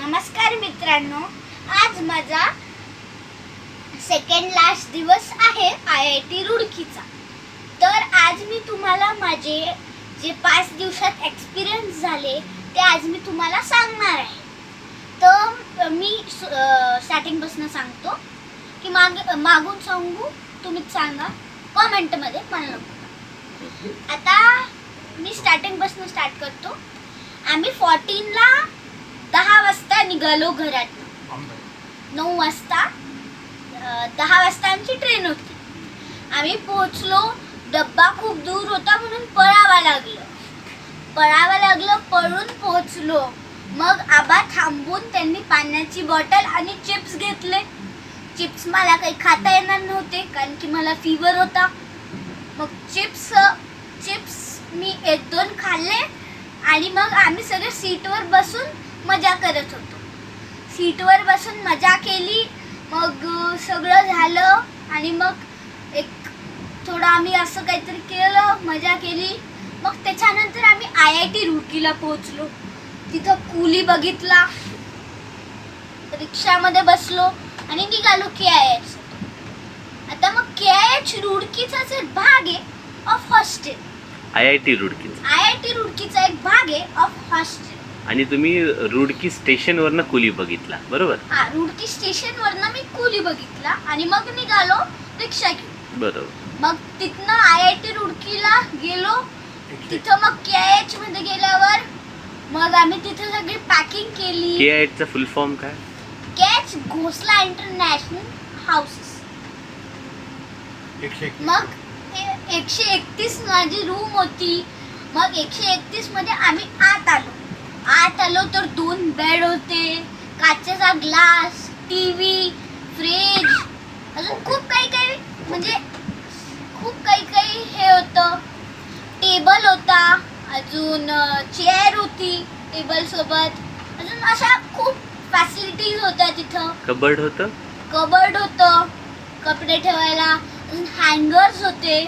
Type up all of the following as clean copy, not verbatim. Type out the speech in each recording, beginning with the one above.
नमस्कार मित्रांनो, आज माझा सेकंड लास्ट दिवस आहे IIT रुड़कीचा। तर आज मी तुम्हाला माझे जे 5 दिवसात एक्सपिरियन्स झाले ते आज मी तुम्हाला सांगणार आहे। तर मी स्टार्टिंग पासून सांगतो की मागून सांगू, तुम्हीच सांगा कमेंट मध्ये, मला नको। आता मी स्टार्टिंग पासून स्टार्ट करतो। आम्ही 14 ला 10 वाजता निघालो घरातून। 9 वाजता 10 वाजता आमची ट्रेन होती। आम्ही पोहोचलो, डब्बा खूप दूर होता म्हणून पळावं लागलं, पळून पोहोचलो। मग आबा थांबून त्यांनी पाण्याची बॉटल आणि चिप्स घेतले। चिप्स मला काही खाता येणार नव्हते कारण की मला फीवर होता। मग चिप्स मी 1-2 खाल्ले आणि मग आम्ही सगळे सीटवर बसून मजा करत होतो। सीटवर बसून मजा केली, मग सगळं झालं आणि मग एक थोडं आम्ही असं काहीतरी केलं, मजा केली। मग त्याच्यानंतर आम्ही IIT रुड़कीला पोहोचलो। तिथं कुली बघितला, रिक्षामध्ये बसलो आणि निघालो KIH। आता मग KIH रुड़कीचाच एक भाग आहे ऑफ हॉस्टेल। IIT रुड़कीचा एक भाग आहे ऑफ हॉस्टेल। आणि तुम्ही रुड़की स्टेशन वरनं कुली बघितला, बरोबर? हा, रुड़की स्टेशन वरनं मी कुली बघितला आणि मग निघालो रिक्षा घेऊन, बरोबर। मग तिथनं IIT रुड़कीला गेलो। तिथं मग KIH मध्ये गेल्यावर मग आम्ही तिथे सगळी पॅकिंग केली। KIH चा फुल फॉर्म काय? KIH घोसला इंटरनॅशनल हाऊसेस। मग 131 माझी रूम होती। मग 131 मध्ये आम्ही आत आलो तर 2 बेड होते, काचेचा ग्लास, टीव्ही, फ्रीज, अजून खूप काही म्हणजे खूप काही हे होतं। टेबल होता, अजून चेअर होती टेबल सोबत, अजून अशा खूप फॅसिलिटीज होत्या तिथं। कबर्ड होतं, कपडे ठेवायला, अजून हँगर्स होते।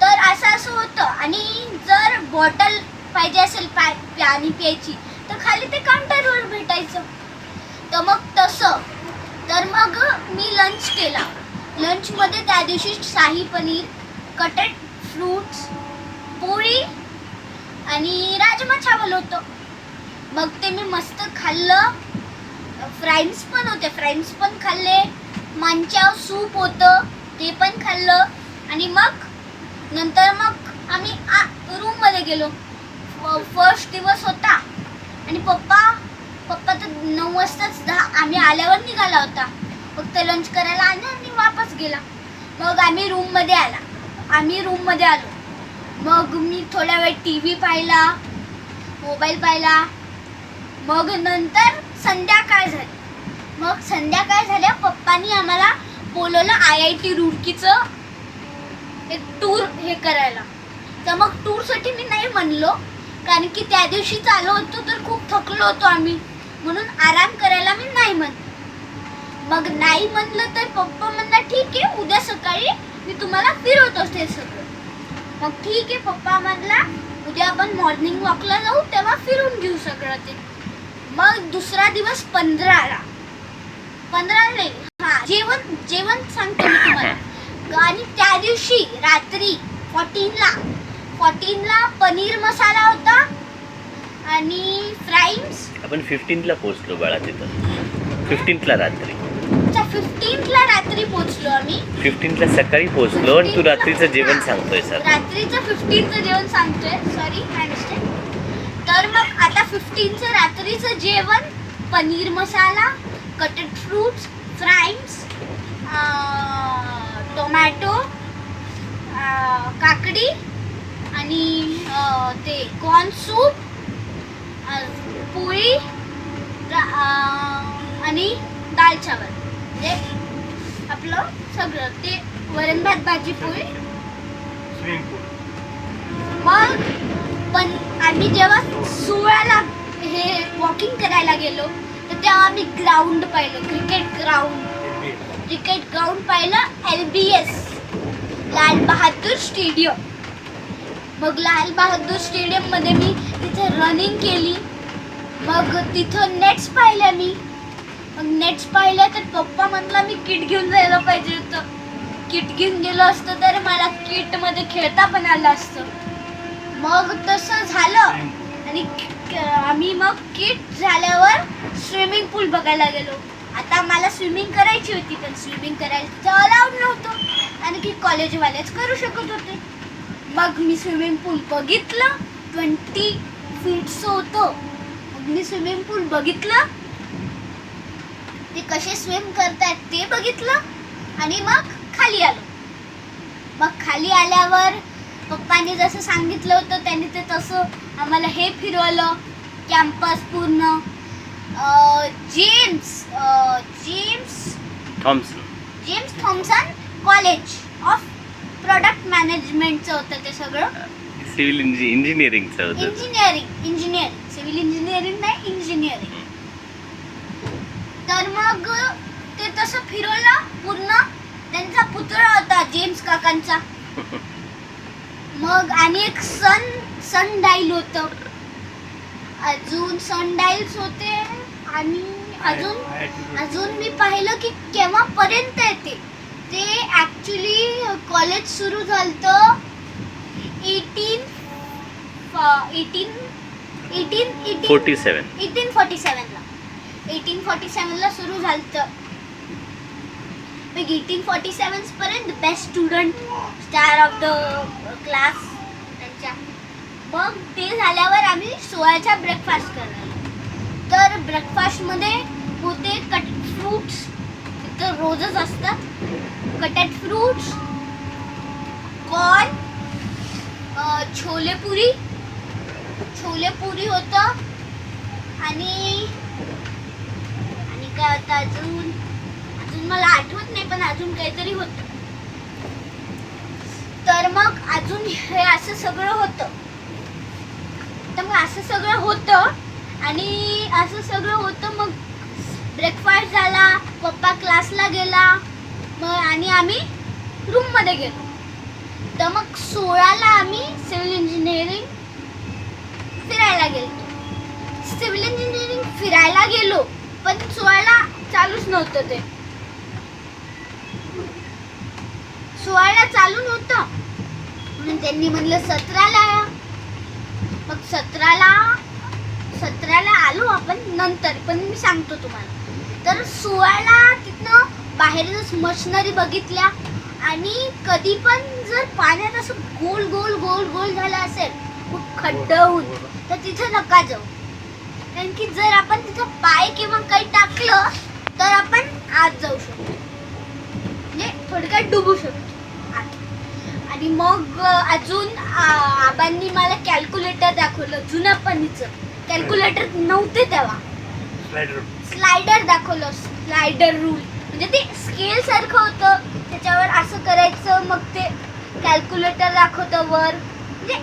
तर असं होतं। आणि जर बॉटल पाहिजे असेल पाणी प्यायची तर खाली ते काउंटरवर भेटायचं। तर मग तसं तर मग मी लंच केला। लंचमध्ये त्या दिवशी शाही पनीर, कटेड फ्रूट्स, पोळी आणि राजमा चावल होतं। मग ते मी मस्त खाल्लं। फ्राईज पण होते, फ्राईज पण खाल्ले। मंचाव सूप होतं, ते पण खाल्लं। आणि मग नंतर मग आम्ही रूम मध्ये गेलो। फर्स्ट दिवस होता आणि पप्पा तर 9 वाजताच आम्ही आल्यावर निघाला होता। फक्त लंच करायला आला आणि वापस गेला। मग आम्ही रूम मध्ये आलो। मग मी थोड्या वेळ टीव्ही पाहिला, मोबाईल पाहिला। मग नंतर संध्याकाळ झाल्या पप्पांनी आम्हाला बोलवलं IIT रुड़कीचं एक टूर हे करायला। तर मग टूर साठी मी नाही म्हणलो कारण की त्या दिवशी चालू होतो तर खूप थकलो होतो आम्ही, म्हणून आराम करायला मी नाही म्हणलो। मग नाही म्हणलं तर पप्पा म्हणला ठीक आहे, उद्या सकाळी मी तुम्हाला फिरवतो ते सगळं। मग ठीक आहे, पप्पा म्हणला उद्या आपण मॉर्निंग वॉकला जाऊ, तेव्हा फिरून घेऊ सगळं ते। मग दुसरा दिवस 15 नाही, हा, जेवण सांगतो मी तुम्हाला। आणि त्या दिवशी रात्री 14 ला पनीर मसाला होता आणि फ्राईज। आपण 15 ला पोहोचलो बाळा तिथं। 15 ला रात्री 15 ला रात्री पोहोचलो आम्ही। 15 ला सकाळी पोहोचलो आणि तू रात्रीचं जेवण सांगतोय सर? रात्रीचं 15चं जेवण सांगतोय, सॉरी माय मिस्टेक। तर मग आता 15चं रात्रीचं जेवण, paneer masala, कटेड fruits, fries, tomato, काकडी आणि ते कॉर्न सूप, पोळी आणि दाल चावल, म्हणजे आपलं सगळं ते वरण भात भाजी पोळी। मग पण आम्ही जेव्हा 16ला हे वॉकिंग करायला गेलो तर तेव्हा आम्ही ग्राउंड पाहिलं, क्रिकेट ग्राउंड पाहिलं, LBS लाल बहादूर स्टेडियम। मग लाल बहादूर स्टेडियम मध्ये मी तिथे रनिंग केली। मग तिथं नेट्स पाहिल्या मी. मग नेट्स पाहिल्या तर पप्पा म्हणला मी किट घेऊन जायला पाहिजे होतं. किट घेऊन गेलो असतं तर मला किट मध्ये खेळता पण आलं असतं. मग तसं झालं आणि आम्ही मग किट झाल्यावर स्विमिंग पूल बघायला गेलो. आता मला स्विमिंग करायची होती पण स्विमिंग करायचं अलाउड नव्हतं आणि की कॉलेजवालेच करू शकत होते. मग मी स्विमिंग पूल बघितलं. 20 फीटचं होतं. मग मी स्विमिंग पूल बघितलं, ते कसे स्विम करतायत ते बघितलं आणि मग खाली आलो. मग खाली आल्यावर पप्पांनी जसं सांगितलं होतं त्यांनी ते तसं आम्हाला हे फिरवलं कॅम्पस पूर्ण. James Thomson college of product मॅनेजमेंटचं होतं ते सगळं. सिव्हिल इंजिनिअरिंगचं होतं. इंजिनिअरिंग सिव्हिल इंजिनिअरिंग नाही, इंजिनिअरिंग. तर मग ते तसं फिरवलं पूर्ण. त्यांचा पुतळा होता जेम्स काकांचा. मग आणि एक सनडाईल होतं. अजून सनडाईल्स होते आणि अजून मी पाहिलं की केव्हापर्यंत येते ते. ॲक्च्युली कॉलेज सुरू झालं 1847 ला सुरू झालं. मग 1847 पर्यंत best student, star of the class त्यांच्या. मग ते झाल्यावर आम्ही 16चा ब्रेकफास्ट करणार. तर ब्रेकफास्टमध्ये होते कट फ्रूट्स, तिथं रोजच असतात. कटेड फ्रूट्स, कॉर्न, छोले पुरी होतं आणि काय होतं अजून मला आठवत नाही पण अजून काहीतरी होतं. तर मग अजून हे असं सगळं होतं. आणि असं सगळं होतं. मग ब्रेकफास्ट झाला, पप्पा क्लासला गेला, मग आणि आम्ही रूममध्ये गेलो. तर मग 16ला आम्ही सिव्हिल इंजिनिअरिंग फिरायला गेलो पण 16ला चालूच नव्हतं ते. 16ला चालू नव्हतं म्हणून त्यांनी म्हणलं 17ला या. मग 17ला आलो आपण नंतर, पण मी सांगतो तुम्हाला. तर 16ला तिथनं बाहेरच मशिनरी बघितल्या आणि कधी पण जर पाण्यात असं गोल गोल गोल गोल झालं असेल खूप खड्डा होऊन तर तिथे नका जाऊ. कारण की जर आपण तिथं पाय किंवा काही टाकलं तर आपण आत जाऊ शकतो, म्हणजे थोडक्यात डुबू शकतो आत. आणि मग अजून आबांनी मला कॅल्क्युलेटर दाखवलं. जुन्या पणीचं कॅल्क्युलेटर नव्हते तेव्हा. स्लायडर दाखवलं, स्लायडर रूल. म्हणजे ते स्केल सारखं होतं, त्याच्यावर असं करायचं मग ते कॅल्क्युलेटर दाखवतं वर. म्हणजे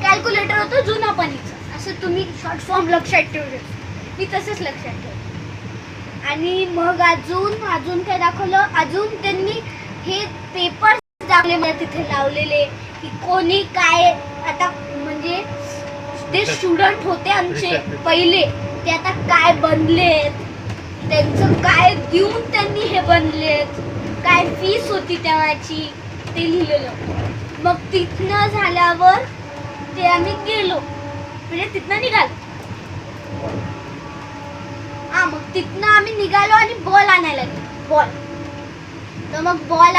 कॅल्क्युलेटर होतं जुन्या पणीचं. असं तुम्ही शॉर्ट फॉर्म लक्षात ठेवू शकता. मी तसंच लक्षात ठेवलं. आणि मग अजून काय दाखवलं. अजून त्यांनी हे पेपर दाखवले मला तिथे लावलेले की कोणी काय. आता म्हणजे ते स्टुडंट होते आमचे पहिले, ते आता काय बनलेत, त्यांचं काय देऊन त्यांनी हे बनलेत, काय फीस होती तेव्हाची ते लिहिलेलं. मग तिथनं झाल्यावर ते आम्ही गेलो, म्हणजे तिथनं निघालो. मग तिथनं आम्ही निघालो आणि बॉल आणायला गेलो. बॉल. तर मग बॉल